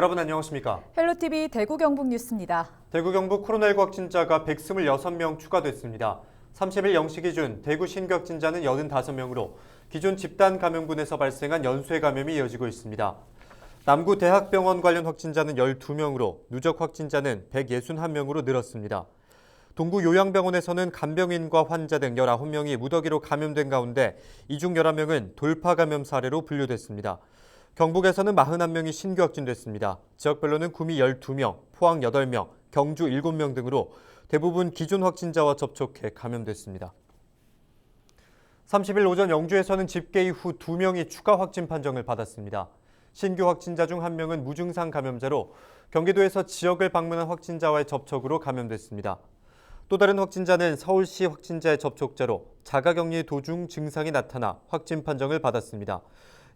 여러분 안녕하십니까? 헬로티비 대구 경북 뉴스입니다. 대구 경북 코로나19 확진자가 126명 추가됐습니다. 30일 0시 기준 대구 신규 확진자는 85명으로 기존 집단 감염군에서 발생한 연쇄 감염이 이어지고 있습니다. 남구 대학병원 관련 확진자는 12명으로 누적 확진자는 161명으로 늘었습니다. 동구 요양병원에서는 간병인과 환자 등 19명이 무더기로 감염된 가운데 이 중 11명은 돌파 감염 사례로 분류됐습니다. 경북에서는 41명이 신규 확진됐습니다. 지역별로는 구미 12명, 포항 8명, 경주 7명 등으로 대부분 기존 확진자와 접촉해 감염됐습니다. 30일 오전 영주에서는 집계 이후 2명이 추가 확진 판정을 받았습니다. 신규 확진자 중 1명은 무증상 감염자로 경기도에서 지역을 방문한 확진자와의 접촉으로 감염됐습니다. 또 다른 확진자는 서울시 확진자의 접촉자로 자가격리 도중 증상이 나타나 확진 판정을 받았습니다.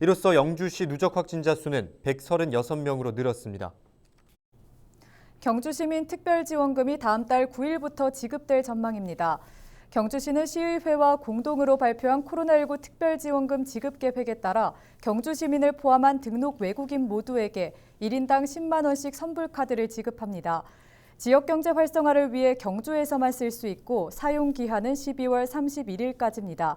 이로써 영주시 누적 확진자 수는 136명으로 늘었습니다. 경주시민 특별지원금이 다음 달 9일부터 지급될 전망입니다. 경주시는 시의회와 공동으로 발표한 코로나19 특별지원금 지급 계획에 따라 경주시민을 포함한 등록 외국인 모두에게 1인당 10만 원씩 선불카드를 지급합니다. 지역경제 활성화를 위해 경주에서만 쓸 수 있고 사용 기한은 12월 31일까지입니다.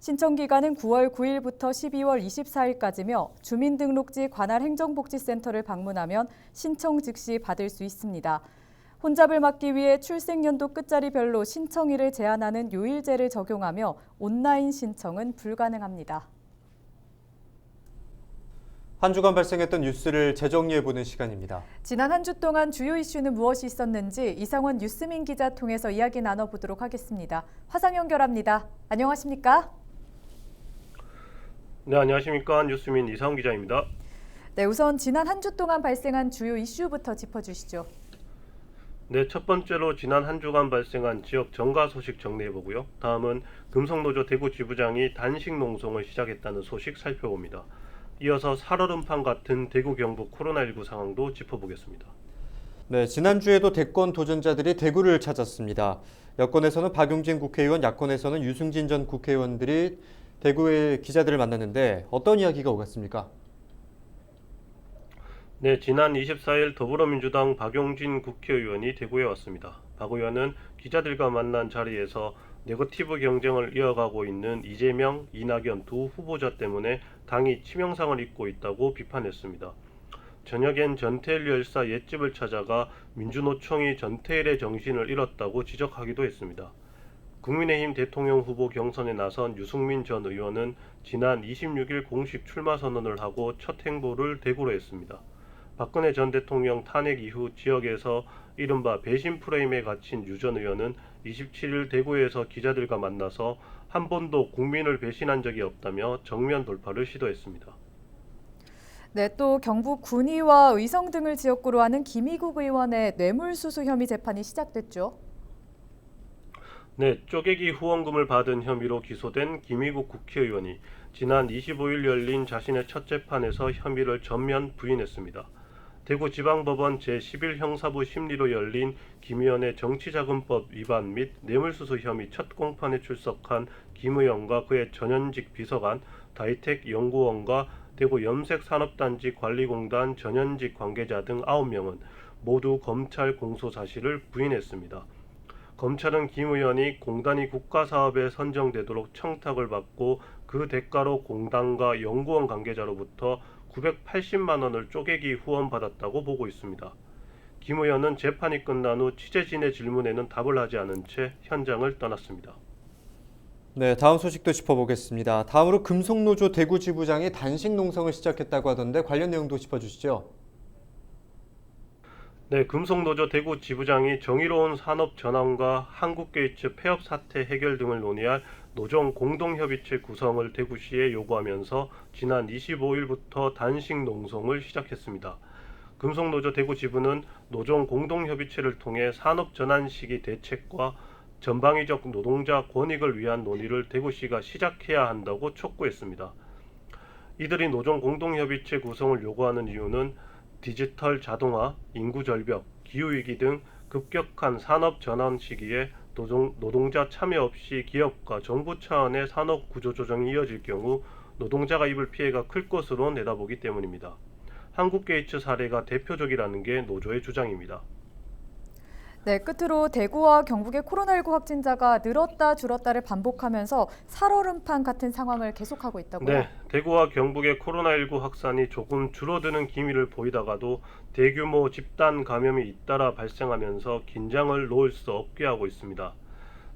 신청 기간은 9월 9일부터 12월 24일까지며 주민등록지 관할 행정복지센터를 방문하면 신청 즉시 받을 수 있습니다. 혼잡을 막기 위해 출생연도 끝자리별로 신청일을 제한하는 요일제를 적용하며 온라인 신청은 불가능합니다. 한 주간 발생했던 뉴스를 재정리해보는 시간입니다. 지난 한 주 동안 주요 이슈는 무엇이 있었는지 이상원 뉴스민 기자 통해서 이야기 나눠보도록 하겠습니다. 화상 연결합니다. 안녕하십니까? 네, 안녕하십니까. 뉴스민 이상원 기자입니다. 네, 우선 지난 한 주 동안 발생한 주요 이슈부터 짚어주시죠. 네, 첫 번째로 지난 한 주간 발생한 지역 정가 소식 정리해보고요. 다음은 금속노조 대구 지부장이 단식 농성을 시작했다는 소식 살펴봅니다. 이어서 살얼음판 같은 대구 경북 코로나19 상황도 짚어보겠습니다. 네, 지난주에도 대권 도전자들이 대구를 찾았습니다. 여권에서는 박용진 국회의원, 야권에서는 유승진 전 국회의원들이 대구의 기자들을 만났는데 어떤 이야기가 오갔습니까? 네, 지난 24일 더불어민주당 박용진 국회의원이 대구에 왔습니다. 박 의원은 기자들과 만난 자리에서 네거티브 경쟁을 이어가고 있는 이재명, 이낙연 두 후보자 때문에 당이 치명상을 입고 있다고 비판했습니다. 저녁엔 전태일 열사 옛집을 찾아가 민주노총이 전태일의 정신을 잃었다고 지적하기도 했습니다. 국민의힘 대통령 후보 경선에 나선 유승민 전 의원은 지난 26일 공식 출마 선언을 하고 첫 행보를 대구로 했습니다. 박근혜 전 대통령 탄핵 이후 지역에서 이른바 배신 프레임에 갇힌 유 전 의원은 27일 대구에서 기자들과 만나서 한 번도 국민을 배신한 적이 없다며 정면 돌파를 시도했습니다. 네, 또 경북 군위와 의성 등을 지역구로 하는 김희국 의원의 뇌물수수 혐의 재판이 시작됐죠. 네, 쪼개기 후원금을 받은 혐의로 기소된 김희국 국회의원이 지난 25일 열린 자신의 첫 재판에서 혐의를 전면 부인했습니다. 대구지방법원 제11형사부 심리로 열린 김 의원의 정치자금법 위반 및 뇌물수수 혐의 첫 공판에 출석한 김 의원과 그의 전현직 비서관, 다이텍 연구원과 대구 염색산업단지 관리공단 전현직 관계자 등 9명은 모두 검찰 공소 사실을 부인했습니다. 검찰은 김 의원이 공단이 국가사업에 선정되도록 청탁을 받고 그 대가로 공단과 연구원 관계자로부터 980만 원을 쪼개기 후원받았다고 보고 있습니다. 김 의원은 재판이 끝난 후 취재진의 질문에는 답을 하지 않은 채 현장을 떠났습니다. 네, 다음 소식도 짚어보겠습니다. 다음으로 금속노조 대구 지부장이 단식 농성을 시작했다고 하던데 관련 내용도 짚어주시죠. 네, 금속노조 대구 지부장이 정의로운 산업 전환과 한국게이츠 폐업 사태 해결 등을 논의할 노정 공동협의체 구성을 대구시에 요구하면서 지난 25일부터 단식 농성을 시작했습니다. 금속노조 대구 지부는 노정 공동협의체를 통해 산업 전환 시기 대책과 전방위적 노동자 권익을 위한 논의를 대구시가 시작해야 한다고 촉구했습니다. 이들이 노정 공동협의체 구성을 요구하는 이유는 디지털 자동화, 인구 절벽, 기후위기 등 급격한 산업 전환 시기에 노동자 참여 없이 기업과 정부 차원의 산업 구조 조정이 이어질 경우 노동자가 입을 피해가 클 것으로 내다보기 때문입니다. 한국 게이츠 사례가 대표적이라는 게 노조의 주장입니다. 네, 끝으로 대구와 경북의 코로나19 확진자가 늘었다 줄었다를 반복하면서 살얼음판 같은 상황을 계속하고 있다고요? 네, 대구와 경북의 코로나19 확산이 조금 줄어드는 기미를 보이다가도 대규모 집단 감염이 잇따라 발생하면서 긴장을 놓을 수 없게 하고 있습니다.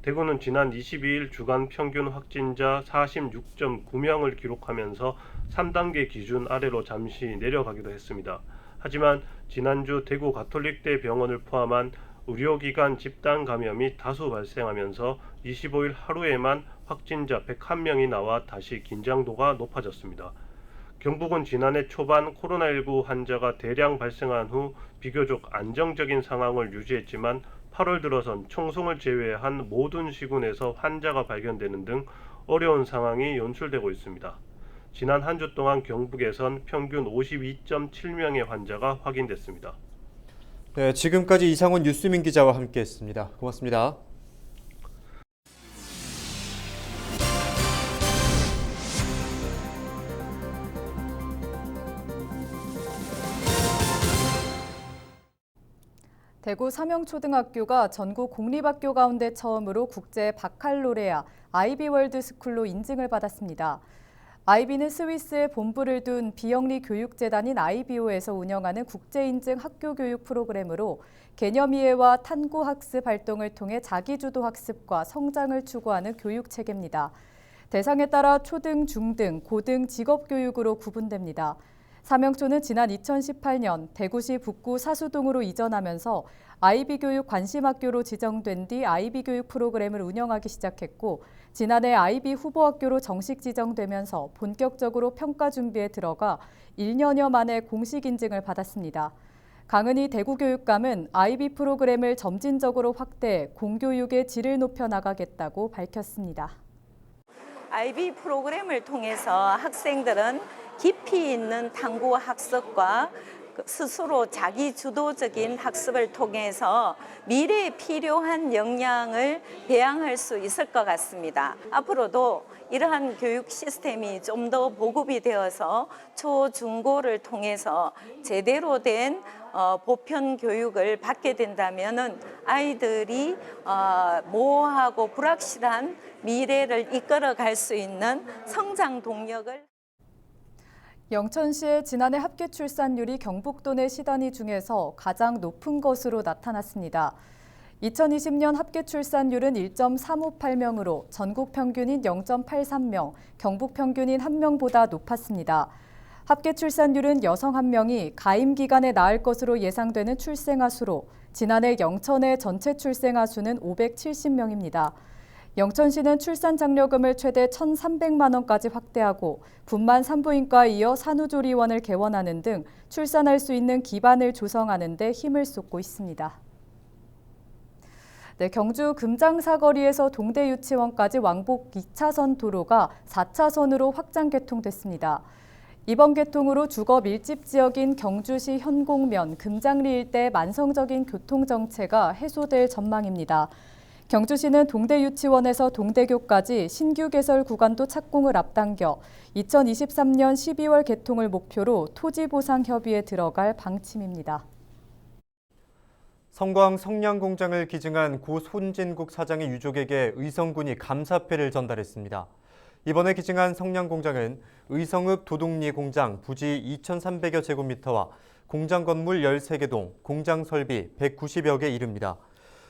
대구는 지난 22일 주간 평균 확진자 46.9명을 기록하면서 3단계 기준 아래로 잠시 내려가기도 했습니다. 하지만 지난주 대구 가톨릭대 병원을 포함한 의료기관 집단 감염이 다수 발생하면서 25일 하루에만 확진자 101명이 나와 다시 긴장도가 높아졌습니다. 경북은 지난해 초반 코로나19 환자가 대량 발생한 후 비교적 안정적인 상황을 유지했지만 8월 들어선 청송을 제외한 모든 시군에서 환자가 발견되는 등 어려운 상황이 연출되고 있습니다. 지난 한 주 동안 경북에선 평균 52.7명의 환자가 확인됐습니다. 네, 지금까지 이상훈 뉴스민 기자와 함께했습니다. 고맙습니다. 대구 삼영초등학교가 전국 공립학교 가운데 처음으로 국제 바칼로레아 아이비월드 스쿨로 인증을 받았습니다. 아이비는 스위스에 본부를 둔 비영리 교육재단인 아이비오에서 운영하는 국제인증 학교교육 프로그램으로 개념이해와 탐구학습 활동을 통해 자기주도 학습과 성장을 추구하는 교육체계입니다. 대상에 따라 초등, 중등, 고등 직업교육으로 구분됩니다. 삼영초는 지난 2018년 대구시 북구 사수동으로 이전하면서 아이비교육 관심학교로 지정된 뒤 아이비교육 프로그램을 운영하기 시작했고 지난해 아이비 후보학교로 정식 지정되면서 본격적으로 평가 준비에 들어가 1년여 만에 공식 인증을 받았습니다. 강은희 대구교육감은 아이비 프로그램을 점진적으로 확대해 공교육의 질을 높여 나가겠다고 밝혔습니다. 아이비 프로그램을 통해서 학생들은 깊이 있는 탐구 학습과 스스로 자기 주도적인 학습을 통해서 미래에 필요한 역량을 배양할 수 있을 것 같습니다. 앞으로도 이러한 교육 시스템이 좀 더 보급이 되어서 초, 중고를 통해서 제대로 된 보편 교육을 받게 된다면은 아이들이 모호하고 불확실한 미래를 이끌어갈 수 있는 성장 동력을 영천시의 지난해 합계 출산율이 경북도 내 시단위 중에서 가장 높은 것으로 나타났습니다. 2020년 합계 출산율은 1.358명으로 전국 평균인 0.83명, 경북 평균인 1명보다 높았습니다. 합계 출산율은 여성 1명이 가임 기간에 낳을 것으로 예상되는 출생아 수로 지난해 영천의 전체 출생아 수는 570명입니다. 영천시는 출산 장려금을 최대 1,300만 원까지 확대하고 분만 산부인과에 이어 산후조리원을 개원하는 등 출산할 수 있는 기반을 조성하는 데 힘을 쏟고 있습니다. 네, 경주 금장사거리에서 동대 유치원까지 왕복 2차선 도로가 4차선으로 확장 개통됐습니다. 이번 개통으로 주거 밀집 지역인 경주시 현곡면, 금장리 일대 만성적인 교통 정체가 해소될 전망입니다. 경주시는 동대 유치원에서 동대교까지 신규 개설 구간도 착공을 앞당겨 2023년 12월 개통을 목표로 토지보상 협의에 들어갈 방침입니다. 성광 성냥공장을 기증한 고 손진국 사장의 유족에게 의성군이 감사패를 전달했습니다. 이번에 기증한 성냥공장은 의성읍 도동리 공장 부지 2,300여 제곱미터와 공장 건물 13개 동, 공장 설비 190여 개 이릅니다.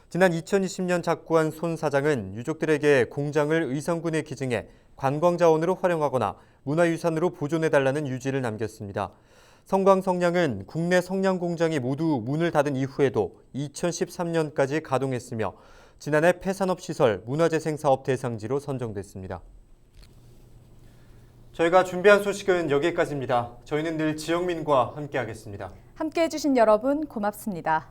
지난 2020년 작고한 손 사장은 유족들에게 공장을 의성군에 기증해 관광자원으로 활용하거나 문화유산으로 보존해달라는 유지를 남겼습니다. 성광 성냥은 국내 성냥 공장이 모두 문을 닫은 이후에도 2013년까지 가동했으며 지난해 폐산업시설 문화재생사업 대상지로 선정됐습니다. 저희가 준비한 소식은 여기까지입니다. 저희는 늘 지영민과 함께하겠습니다. 함께해 주신 여러분 고맙습니다.